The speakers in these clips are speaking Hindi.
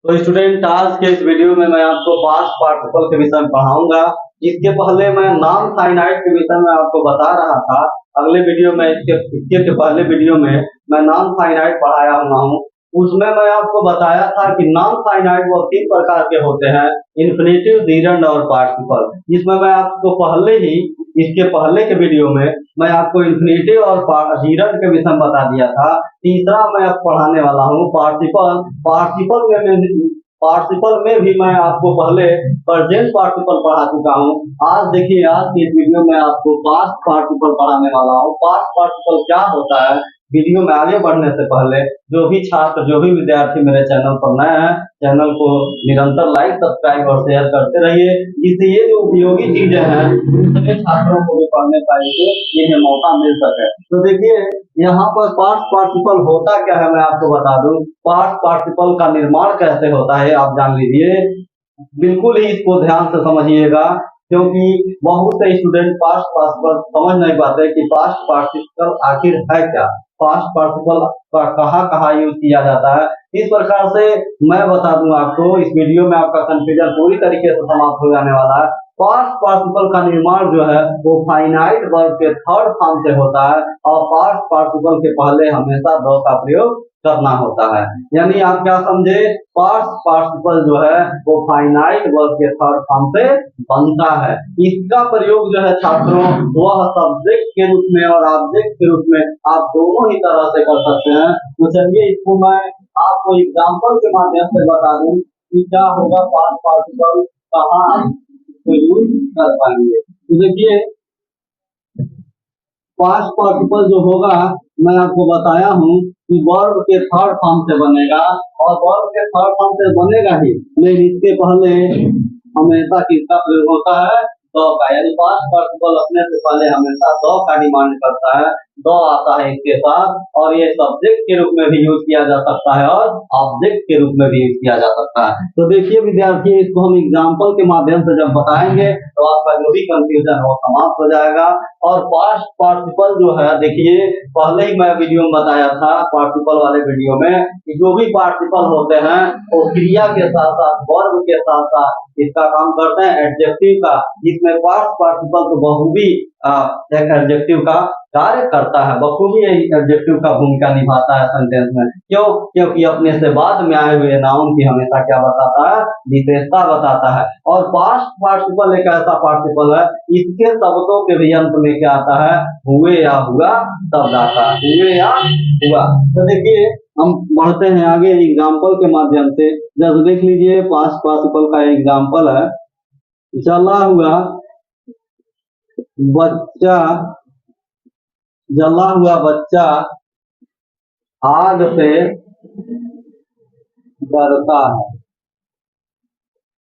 तो स्टूडेंट, आज के इस वीडियो में मैं आपको पास्ट पार्टिसिपल के विषय में पढ़ाऊंगा। इसके पहले मैं नॉन फाइनाइट के विषय में आपको बता रहा था। अगले वीडियो में इसके पहले वीडियो में मैं नॉन फाइनाइट पढ़ाया हुआ हूँ। उसमें मैं आपको बताया था कि नॉन फाइनाइट वो तीन प्रकार के होते हैं: इन्फिनेटिव, जीरंड और पार्टिसिपल। जिसमें मैं आपको इसके पहले के वीडियो में मैं आपको इन्फिनेटिव और जीरंड के विषय में बता दिया था। तीसरा मैं अब पढ़ाने वाला हूँ पार्टिसिपल। पार्टिसिपल में भी मैं आपको पहले प्रेजेंट पार्टिसिपल पढ़ा चुका हूँ। आज देखिए, आज की इस वीडियो में आपको पास्ट पार्टिसिपल पढ़ाने वाला हूँ। पास्ट पार्टिसिपल क्या होता है? वीडियो में आगे बढ़ने से पहले जो भी छात्र, जो भी विद्यार्थी मेरे चैनल पर नए हैं, चैनल को निरंतर लाइक, सब्सक्राइब और शेयर करते रहिए, जिससे ये जो उपयोगी चीजें हैं दूसरे छात्रों को भी पढ़ने का इन्हें मौका मिल सके। तो देखिए, यहाँ पर पास्ट पार्टिसिपल होता क्या है मैं आपको बता दूं। पास्ट पार्टिसिपल का निर्माण कैसे होता है आप जान लीजिए। बिल्कुल ही इसको ध्यान से समझिएगा, क्योंकि बहुत से स्टूडेंट पास्ट पार्टिसिपल समझ नहीं पाते कि पास्ट पार्टिसिपल आखिर है क्या, पास्ट पार्टिसिपल का कहाँ यूज किया जाता है। इस प्रकार से मैं बता दूं आपको, इस वीडियो में आपका कंफ्यूजन पूरी तरीके से समाप्त हो जाने वाला है। पास्ट पार्टिसिपल का निर्माण जो है वो फाइनाइट वर्ब के थर्ड फॉर्म से होता है, और पास्ट पार्टिसिपल के पहले हमेशा द का प्रयोग करना होता है। यानी आप क्या समझे, पास्ट पार्टिसिपल जो है वो फाइनाइट वर्ब के थर्ड फॉर्म से बनता है। इसका प्रयोग जो है छात्रों, वह सब्जेक्ट के रूप में और ऑब्जेक्ट के रूप में आप दोनों ही तरह से कर सकते हैं। तो चलिए, इसको मैं आपको एग्जाम्पल के माध्यम से बता दूं कि क्या होगा, पास्ट पार्टिसिपल कहाँ यूज कर पाएंगे। तो देखिए, पास्ट पार्टिसिपल जो होगा मैं आपको बताया हूँ कि वर्ब के थर्ड फॉर्म से बनेगा, और वर्ब के थर्ड फॉर्म से बनेगा ही, लेकिन इसके पहले हमेशा किसका प्रयोग होता है? द का। यानी पास्ट पार्टिसिपल अपने से पहले हमेशा द का डिमांड करता है। द आता है इसके साथ, और ये सब्जेक्ट के रूप में भी यूज किया जा सकता है और ऑब्जेक्ट के रूप में भी यूज किया जा सकता है। तो देखिए विद्यार्थी, इसको हम एग्जाम्पल के माध्यम से जब बताएंगे तो आपका जो भी कंफ्यूजन हो समाप्त हो जाएगा। और पास्ट पार्टिसिपल जो है, देखिए पहले ही मैं वीडियो में बताया था, पार्टिसिपल वाले वीडियो में, कि जो भी पार्टिसिपल होते हैं वो क्रिया के साथ साथ वर्ब के साथ साथ इसका काम करते हैं एडजेक्टिव का, जिसमें पास्ट पार्टिसिपल तो बखूबी एक एडजेक्टिव का कार्य करता है, बखूबी एडजेक्टिव का भूमिका निभाता है सेंटेंस में। क्यों? क्योंकि अपने से बाद में आए हुए नाउन की हमेशा क्या बताता है? विशेषता बताता है। और पास्ट पार्टिसिपल एक ऐसा पार्टिसिपल है, इसके शब्दों के भी अंत में क्या आता है? हुए या हुआ शब्द आता है, हुए या हुआ। तो देखिए, हम बढ़ते हैं आगे एग्जाम्पल के माध्यम से। जैसे देख लीजिए, पास्ट पार्टिसिपल का एग्जाम्पल है, जला हुआ बच्चा, जला हुआ बच्चा आग से डरता है।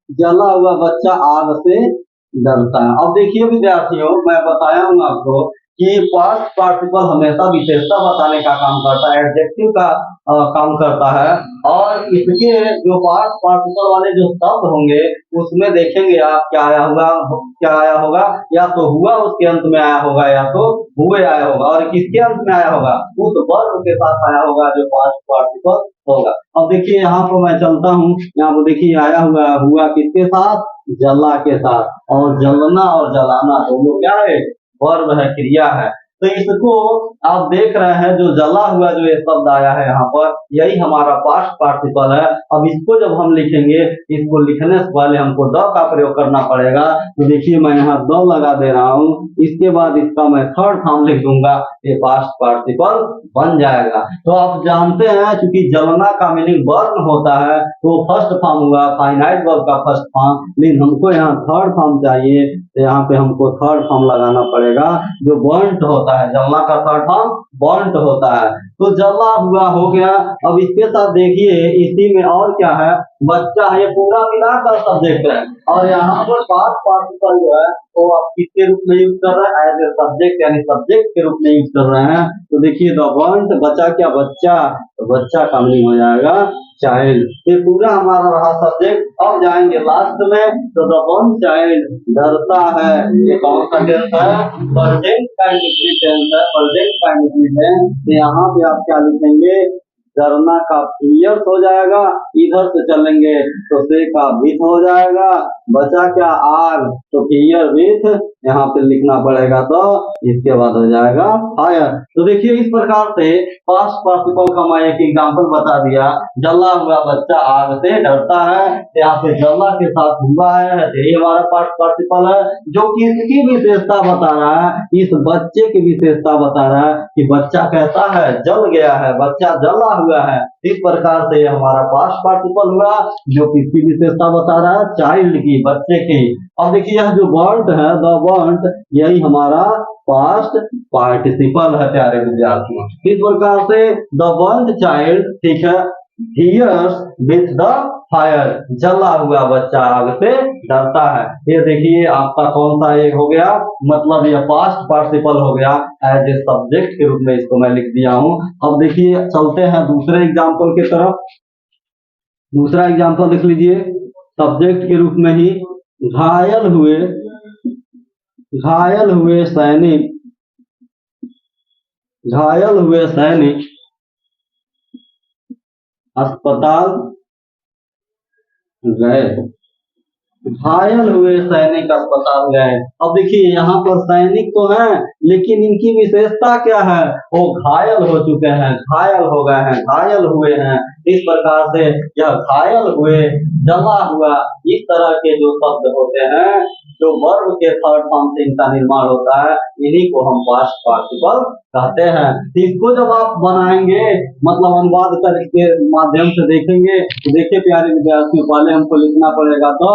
जला हुआ बच्चा आग से डरता है। अब देखिए विद्यार्थियों, मैं बताया हूं आपको कि पास्ट पार्टिसिपल हमेशा विशेषता बताने का काम करता है, एडजेक्टिव का काम करता है। और इसके जो पास्ट पार्टिसिपल वाले जो शब्द होंगे उसमें देखेंगे आप क्या आया होगा, या तो हुआ उसके अंत में आया होगा, या तो हुए आया होगा। और किसके अंत में आया होगा? उस वर्ब के साथ आया होगा जो पास्ट पार्टिसिपल होगा। अब देखिए, यहाँ पर मैं चलता हूँ, यहाँ पर देखिए आया हुआ किसके साथ? जला के साथ। और जलना और जलाना दोनों क्या है? वर्ब है, क्रिया है। तो इसको आप देख रहे हैं, जो जला हुआ जो ये शब्द आया है यहाँ पर, यही हमारा पास्ट पार्टिसिपल है। अब इसको जब हम लिखेंगे, इसको लिखने से पहले हमको द का प्रयोग करना पड़ेगा। तो देखिए, मैं यहाँ द लगा दे रहा हूँ, इसके बाद इसका मैं थर्ड फॉर्म लिख दूंगा, ये पास्ट पार्टिसिपल बन जाएगा। तो आप जानते हैं, क्योंकि जलना का मीनिंग बर्न होता है, तो फर्स्ट फॉर्म हुआ फाइनाइट वर्ब का फर्स्ट फॉर्म, लेकिन हमको यहाँ थर्ड फॉर्म चाहिए, तो यहाँ पे हमको थर्ड फॉर्म लगाना पड़ेगा जो बर्न्ट होता है। जलना का थर्ड फॉर्म बर्न्ट होता है। तो जला हुआ हो गया। अब इसके साथ देखिए, इसी में और क्या है? बच्चा है, ये पूरा मिलाकर सब्जेक्ट है। और यहाँ पर पास्ट पार्टिसिपल जो है वो आप किसके रूप में यूज कर रहे हैं? एज ए सब्जेक्ट, यानी सब्जेक्ट के रूप में यूज कर रहे हैं। तो देखिए, द बर्न्ट, बचा क्या? बच्चा, तो बच्चा का मीनिंग हो जाएगा चाइल्ड। ये पूरा हमारा रहा सब्जेक्ट। अब जाएंगे लास्ट में, तो द वन चाइल्ड डरता है। ये कौन सा टेंस है? प्रेजेंट टाइम डिफिनिट टेंस है, प्रेजेंट टाइम डिफिनिट है। तो यहाँ पे आप क्या लिखेंगे? डरना का फियर्स हो जाएगा, इधर से चलेंगे तो से का विथ हो जाएगा, बचा क्या आर, तो फियर विथ यहाँ पे लिखना पड़ेगा, तो इसके बाद हो जाएगा फायर। तो देखिए इस प्रकार से पास्ट पार्टिसिपल का मैं एक एग्जांपल बता दिया। जला हुआ बच्चा आग से डरता है, यहाँ पे जला के साथ हुआ है, यही हमारा पास्ट पार्टिसिपल है, जो कि इसकी विशेषता बता रहा है, इस बच्चे की विशेषता बता रहा है कि बच्चा कैसा है, जल गया है, बच्चा जला हुआ है। इस प्रकार से हमारा पास्ट पार्टिसिपल हुआ, जो किसकी विशेषता बता रहा है, चाइल्ड की, बच्चे की। अब देखिए यह जो वर्ड है द वर्ड, यही हमारा पास्ट पार्टिसिपल है प्यारे विद्यार्थियों। इस प्रकार से द वर्ड चाइल्ड, ठीक है, हियर्स विथ द फायर, जला हुआ बच्चा आग से डरता है। ये देखिए आपका कौन सा ये हो गया, मतलब ये पास्ट पार्टिसिपल हो गया, एज ए सब्जेक्ट के रूप में इसको मैं लिख दिया हूं। अब देखिए चलते हैं दूसरे एग्जाम्पल की तरफ। दूसरा एग्जाम्पल लिख लीजिए, सब्जेक्ट के रूप में ही, घायल हुए सैनिक, घायल हुए सैनिक अस्पताल गए, घायल हुए सैनिक अस्पताल गए। अब देखिए यहाँ पर सैनिक तो हैं, लेकिन इनकी विशेषता क्या है, वो घायल हो चुके हैं, घायल हो गए हैं, घायल हुए हैं। इस प्रकार से यह घायल हुए, जला हुआ, इस तरह के जो शब्द होते हैं, जो वर्ब के थर्ड फॉर्म से इनका निर्माण होता है, इन्हीं को हम पास्ट पार्टिसिपल कहते हैं। इसको जब आप बनाएंगे, मतलब अनुवाद करके माध्यम से देखेंगे, तो देखिए प्यारे विद्यार्थियों, पहले हमको लिखना पड़ेगा तो,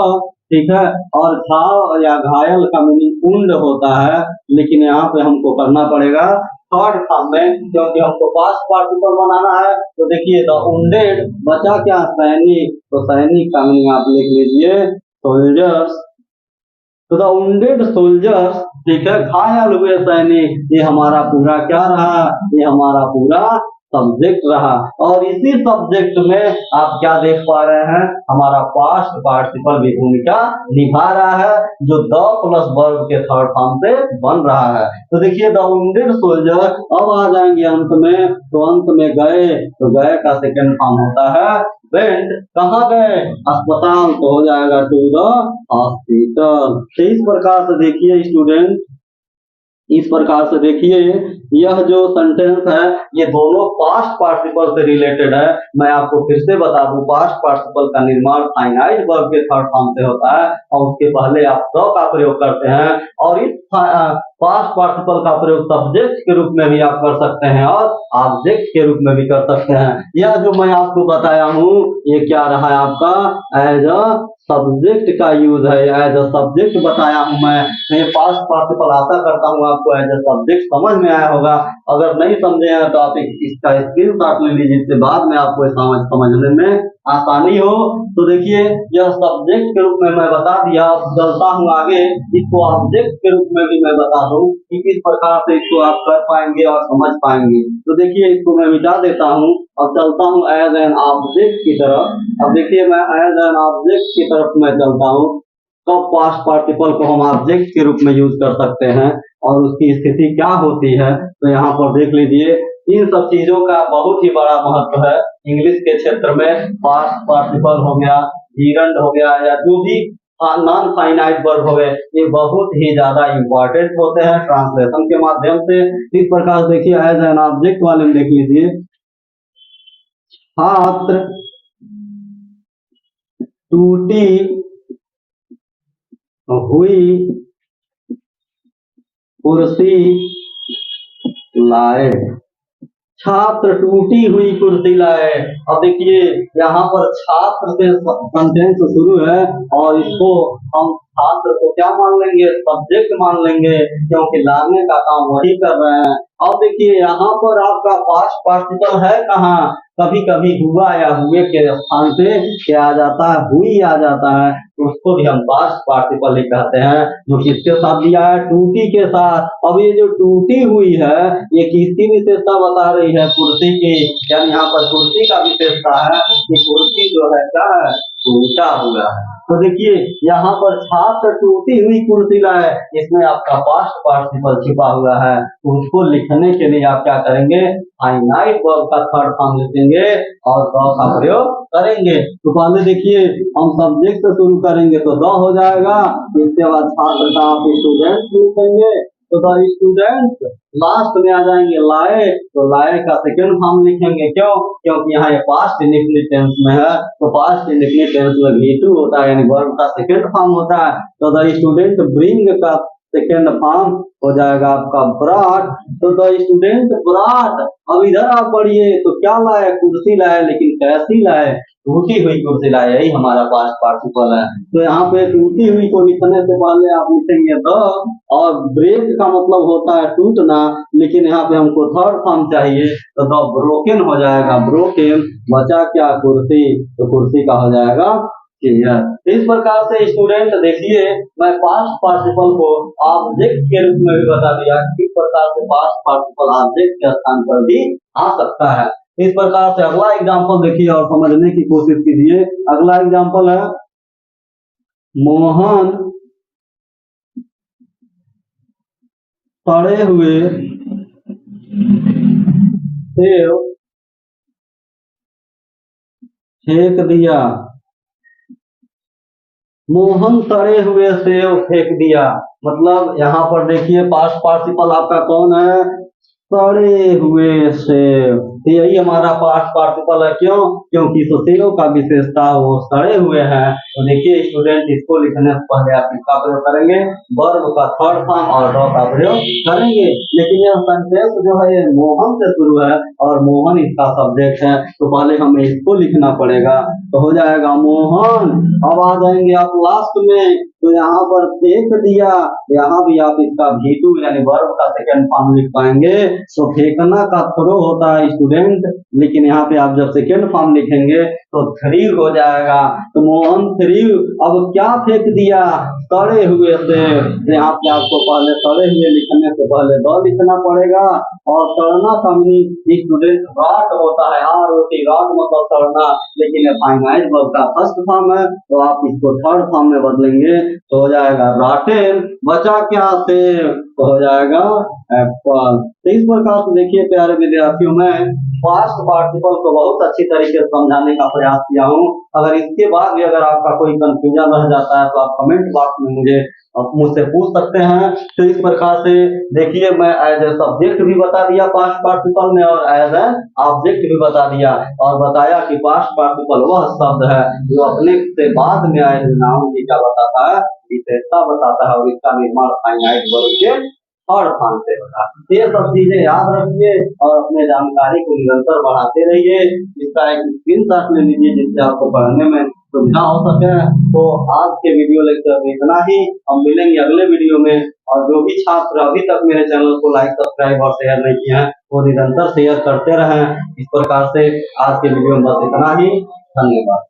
ठीक है, और घाव या घायल का मीनिंग उंड होता है, लेकिन यहाँ पे हमको करना पड़ेगा थर्ड फॉर्म में, क्योंकि हमको पास्ट पार्टिसिपल बनाना है। तो देखिए द उंडेड, बचा क्या, सैनिक, तो सैनिक का मीनिंग आप लिख लीजिए सोल्जर्स। तो द उंडेड सोल्जर्स, ठीक है, घायल हुए सैनिक, ये हमारा पूरा क्या रहा, ये हमारा पूरा सब्जेक्ट रहा। और इसी सब्जेक्ट में आप क्या देख पा रहे हैं, हमारा पास्ट पार्टिसिपल भी भूमिका निभा रहा है, जो द प्लस वर्ब के थर्ड फॉर्म से बन रहा है। तो देखिए द वुंडेड सोल्जर, अब आ जाएंगे अंत में, तो अंत में गए, तो गए का सेकंड फॉर्म होता है वेंट, कहाँ गए, अस्पताल, तो हो जाएगा टू द हॉस्पिटल। तो इस प्रकार से देखिए स्टूडेंट, इस प्रकार से देखिए यह जो सेंटेंस है, ये दोनों पास्ट पार्टिसिपल से रिलेटेड है। मैं आपको फिर से बता दूं, पास्ट पार्टिसिपल का निर्माण फाइनाइट वर्ब के थर्ड फॉर्म से होता है, और उसके पहले आप द का प्रयोग करते हैं, और इस पास्ट पार्टिसिपल का प्रयोग सब्जेक्ट के रूप में भी आप कर सकते हैं और ऑब्जेक्ट के रूप में भी कर सकते हैं। यह जो मैं आपको बताया हूँ, ये क्या रहा है आपका, एज अ सब्जेक्ट का यूज है, एज अ सब्जेक्ट बताया हूं मैं। ये पास्ट पार्टिसिपल आशा करता हूं आपको एज अ सब्जेक्ट समझ में आया होगा। अगर नहीं समझे हैं तो आप इसका स्क्रीनशॉट ले लीजिए, इससे बाद में आपको समझने में आसानी हो। तो देखिए यह सब्जेक्ट के रूप में मैं बता दिया, चलता हूँ आगे, इसको ऑब्जेक्ट के रूप में भी मैं बता दूं कि किस प्रकार से इसको आप कर पाएंगे और समझ पाएंगे। तो देखिए इसको मैं मिटा देता हूँ, अब चलता हूँ एज एन ऑब्जेक्ट की तरफ। अब देखिए मैं एज एन ऑब्जेक्ट की तरफ मैं चलता हूँ, कब पास्ट पार्टिसिपल को हम ऑब्जेक्ट के रूप में यूज कर सकते हैं और उसकी स्थिति क्या होती है। तो यहाँ पर देख लीजिए, इन सब चीजों का बहुत ही बड़ा महत्व है इंग्लिश के क्षेत्र में। पास्ट पार्टिसिपल हो गया, जीरंड हो गया, या जो भी नॉन फाइनाइट वर्ब हो गए, ये बहुत ही ज्यादा इंपॉर्टेंट होते हैं ट्रांसलेशन के माध्यम से। इस प्रकार देखिए एज एन ऑब्जेक्ट वाले में देख लीजिए, छात्र टूटी हुई कुर्सी लाए, छात्र टूटी हुई कुर्सी लाए। अब देखिए यहाँ पर छात्र से सेंटेंस शुरू है, और इसको हम छात्र को क्या मान लेंगे, सब्जेक्ट मान लेंगे, क्योंकि लाने का काम वही कर रहे हैं। अब देखिए यहाँ पर आपका पास्ट पार्टिसिपल है कहाँ, कभी कभी हुआ या हुए के स्थान पे क्या आ जाता है, हुई आ जाता है, तो उसको भी हम पास्ट पार्टिसिपल ही कहते हैं, जो किसके साथ दिया है, टूटी के साथ। अब ये जो टूटी हुई है, ये किसकी विशेषता बता रही है, कुर्सी की, यानी यहाँ पर कुर्सी का विशेषता है कि कुर्सी जो है क्या है, टूटा हुआ है। तो देखिए यहाँ पर छात्र टूटी हुई कुर्सी लाए, इसमें आपका पास्ट पार्टिसिपल छिपा हुआ है। तो उसको लिखने के लिए आप क्या करेंगे, फाइनाइट वर्ब का थर्ड फॉर्म लिखेंगे और द का प्रयोग करेंगे। तो पहले देखिए हम सब्जेक्ट से शुरू करेंगे तो द हो जाएगा, इसके बाद छात्र का आप स्टूडेंट लिखेंगे तो द स्टूडेंट, लास्ट में आ जाएंगे लाए, तो लाए का सेकंड फॉर्म लिखेंगे। क्यों? क्योंकि यहाँ ये पास्ट इंडेफिनिट टेंस में है, तो पास्ट इंडेफिनिट टेंस में V2 होता है, यानी वर्ब का सेकंड फॉर्म होता है। तो द स्टूडेंट ब्रिंग का सेकेंड फॉर्म हो जाएगा आपका ब्रॉट, तो द स्टूडेंट ब्रॉट। अब इधर आप पढ़िए तो क्या लाए, कुर्सी लाए, लेकिन कैसी लाए, टूटी हुई कुर्सी लाए, यही हमारा पास्ट पार्टिसिपल है। तो यहाँ पे टूटी हुई को लिखने से पहले आप लिखेंगे द, और ब्रेक का मतलब होता है टूटना, लेकिन यहाँ पे हमको थर्ड फॉर्म चाहिए, तो द ब्रोकन हो जाएगा ब्रोकन, बचा क्या कुर्सी, तो कुर्सी का हो जाएगा चेयर। इस प्रकार से स्टूडेंट देखिए मैं पास्ट पार्टिसिपल को ऑब्जेक्ट के रूप में भी बता दिया, किस प्रकार से पास्ट पार्टिसिपल ऑब्जेक्ट के स्थान पर भी आ सकता है। इस प्रकार से अगला एग्जांपल देखिए और समझने की कोशिश कीजिए। अगला एग्जांपल है मोहन सड़े हुए सेब फेंक दिया। मोहन सड़े हुए सेब फेंक दिया, मतलब यहाँ पर देखिए पास्ट पार्टिसिपल आपका कौन है, सड़े हुए सेब। तो यही हमारा पास्ट पार्टिसिपल है। क्यों? क्योंकि सेब का विशेषता वो सड़े हुए हैं। तो देखिए स्टूडेंट इसको लिखने से पहले आप इसका प्रयोग करेंगे, वर्ब का थर्ड फॉर्म और द का प्रयोग करेंगे। लेकिन यह सेंटेंस जो है ये मोहन से शुरू है और मोहन इसका सब्जेक्ट है, तो पहले हमें इसको लिखना पड़ेगा। तो हो जाएगा मोहन। अब आ जाएंगे आप लास्ट में, तो यहाँ पर फेंक दिया, यहाँ भी आप इसका V2 यानी वर्ब का सेकंड फॉर्म लिख पाएंगे। तो फेंकना का थ्रो होता है स्टूडेंट, लेकिन यहाँ पे आप जब सेकंड फॉर्म लिखेंगे तो थ्री हो जाएगा। तो मोहन थ्री, अब क्या फेंक दिया, सड़े हुए से। यहाँ पे आपको पहले सड़े हुए लिखने से पहले द लिखना पड़ेगा, और सड़ना का मीनिंग स्टूडेंट रॉट होता है, रॉट मतलब सड़ना, लेकिन फाइनाइट वर्ब का फर्स्ट फॉर्म है, तो आप इसको थर्ड फॉर्म में बदलेंगे तो हो जाएगा रॉटेन। बचा क्या सेब, तो हो जाएगा एप्पल। तो इस प्रकार से देखिए प्यारे विद्यार्थियों, मैं पास्ट पार्टिसिपल को बहुत अच्छी तरीके से समझाने का प्रयास किया हूँ। अगर इसके बाद भी अगर आपका कोई कंफ्यूजन रह जाता है तो आप कमेंट बॉक्स में मुझसे पूछ सकते हैं। तो इस प्रकार से देखिए मैं एज ए सब्जेक्ट भी बता दिया पास्ट पार्टिसिपल में, और एज ए ऑब्जेक्ट भी बता दिया, और बताया कि पास्ट पार्टिसिपल वह शब्द है जो अपने से बाद में आए नाउन की क्या बताता है, विशेषता बताता है, और इसका निर्माण फाइनाइट वर्ब के और फॉर्म से होता है। ये सब चीजें याद रखिए और अपने जानकारी को निरंतर बढ़ाते रहिए। इसका एक स्क्रीनशॉट ले लीजिए जिससे आपको पढ़ने में सुविधा हो सके। तो आज के वीडियो लेक्चर में इतना ही, हम मिलेंगे अगले वीडियो में। और जो भी छात्र अभी तक मेरे चैनल को लाइक सब्सक्राइब और शेयर नहीं किए हैं वो निरंतर शेयर करते रहें। इस प्रकार से आज के वीडियो में बस इतना ही, धन्यवाद।